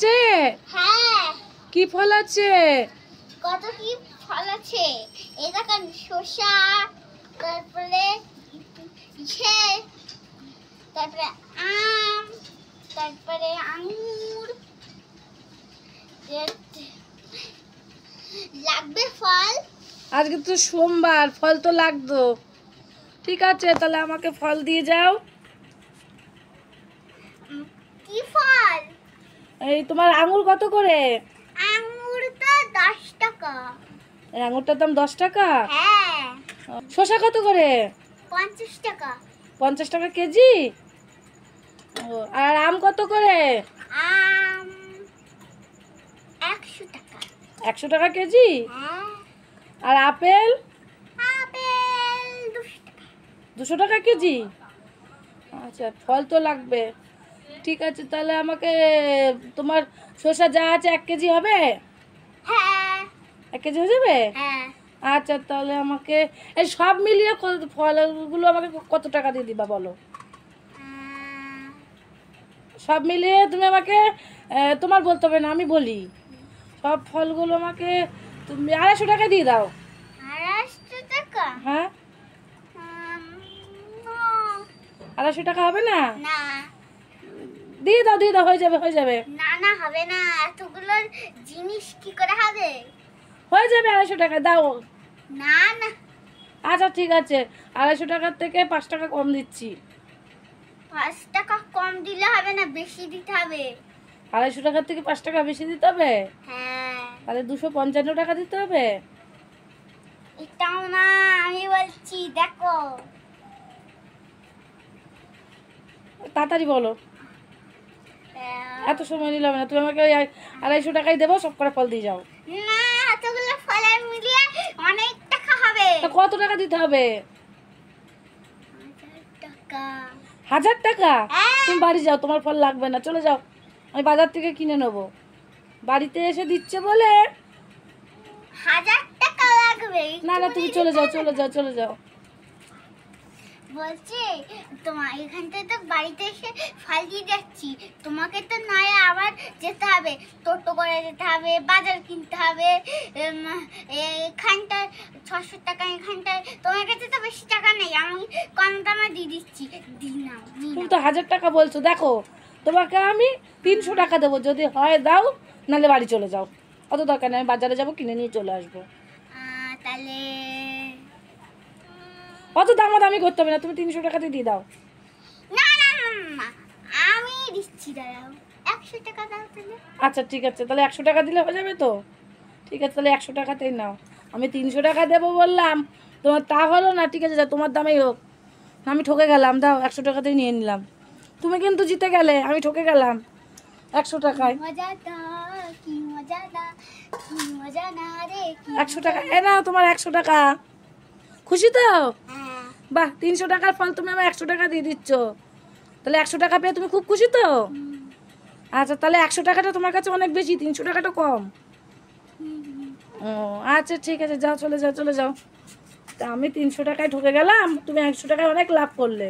আছে? হ্যাঁ। কি ফল আছে? কত কি ফল আছে, এই দেখেন শসা, তারপরে তারপরে আম, তারপরে আঙ্গুর। লাগবে ফল? আজকে তো সোমবার, ফল তো লাগতো। ঠিক আছে, তাহলে আমাকে ফল দিয়ে যাও। কি ফল? এই তোমার আঙুর কত করে? আঙ্গুর তো 10 টাকা। এই আঙুরটার দাম 10 টাকা? হ্যাঁ। শসা কত করে? 50 টাকা। 50 টাকা কেজি? ও, আর আম কত করে? আম 100 টাকা। 100 টাকা কেজি? হ্যাঁ। আর আপেল? আপেল 200 টাকা। 200 টাকা কেজি? আচ্ছা, ফল তো লাগবে। ঠিক আছে, তাহলে আমাকে তোমার শসা যা আছে 1 কেজি হবে? হ্যাঁ। 1 কেজি হয়ে যাবে? হ্যাঁ। আচ্ছা, তাহলে আমাকে এই সব মিলিয়ে ফলগুলো আমাকে কত টাকা দিয়ে দিবা বলো? সব মিলিয়ে তুমি আমাকে তোমার বলতে হবে না, আমি বলি। সব ফলগুলো আমাকে তুমি 250 টাকা দিয়ে দাও। 250 টাকা? হ্যাঁ, না। 250 টাকা হবে না? না দিয়ে দাও, দিয়ে দাও, হয়ে যাবে, হয়ে যাবে, না না, হবে না, এতগুলো জিনিস কি করে হবে? হয়ে যাবে 250 টাকা দাও। না না। আচ্ছা ঠিক আছে, 250 টাকার থেকে 5 টাকা কম দিচ্ছি। 5 টাকা কম দিলে হবে না, বেশি দিতে হবে। 250 টাকার থেকে 5 টাকা বেশি দিতে হবে? হ্যাঁ। তাহলে 255 টাকা দিতে হবে। এটাও না, আমি বলছি দেখো। তাড়াতাড়ি বলো, এত সময় নিলাম না। তুমি আমাকে ওই 250 টাকাই দেবো, সব করে ফল দিয়ে যাও। না, এতগুলো ফলের মিলিয়ে অনেক টাকা হবে। তা কত টাকা দিতে হবে? 1000 টাকা। 1000 টাকা? হ্যাঁ। তুমি বাড়ি যাও, তোমার ফল লাগবে না, চলে যাও, আমি বাজার থেকে কিনে নেবো। বাড়িতে এসে দিচ্ছে বলে। 1000 টাকা লাগবে? না না, তুমি চলে যাও, চলে যাও, চলে যাও। বলছি তোমার এখানটায় তো বাড়িতে এসে ফল দিয়ে যাচ্ছি, তোমাকে তো নয় আবার যেতে হবে, টোটো করে যেতে হবে, বাজার কিনতে হবে। এখানটায় 600 টাকা, এখানটায় তোমার কাছে তো বেশি টাকা নেই, আমি কম দামে দিয়ে দিচ্ছি। দিই না, তুমি তো 1000 টাকা বলছো, দেখো তোমাকে আমি 300 টাকা দেবো, যদি হয় দাও, নাহলে বাড়ি চলে যাও। অত দরকার নেই, আমি বাজারে যাবো, কিনে নিয়ে চলে আসবো। তাহলে অত দামাদামি করতে হবে না, তুমি 300 টাকাতে দিয়ে দাও। না না না না, আমি দিচ্ছি, দাঁড়াও, 100 টাকা দাও তাহলে। আচ্ছা ঠিক আছে, তাহলে 100 টাকা দিলে হয়ে যাবে তো? ঠিক আছে, তাহলে 100 টাকাতেই নাও। আমি 300 টাকা দেবো বললাম, তোমার তা হলো না। ঠিক আছে, যা, তোমার দামেই হোক। আমি ঠকে গেলাম, দাও, 100 টাকাতেই নিয়ে নিলাম। তুমি কিন্তু জিতে গেলে, আমি ঠকে গেলাম 100 টাকায়। মজাটা কি মজাটা, কি মজা না রে, 100 টাকা এ নাও, তোমার 100 টাকা। খুশি তো? হ্যাঁ। বাহ, 300 টাকার ফল তুমি আমার 100 টাকা দিয়ে দিচ্ছ, তাহলে 100 টাকা পেয়ে তুমি খুব খুশি তো? আচ্ছা, তাহলে 100 টাকাটা তোমার কাছে অনেক বেশি, 300 টাকাটা কম। ও আচ্ছা ঠিক আছে, যাও, চলে যাও, চলে যাও। তা আমি 300 টাকায় ঠকে গেলাম, তুমি 100 টাকায় অনেক লাভ করলে।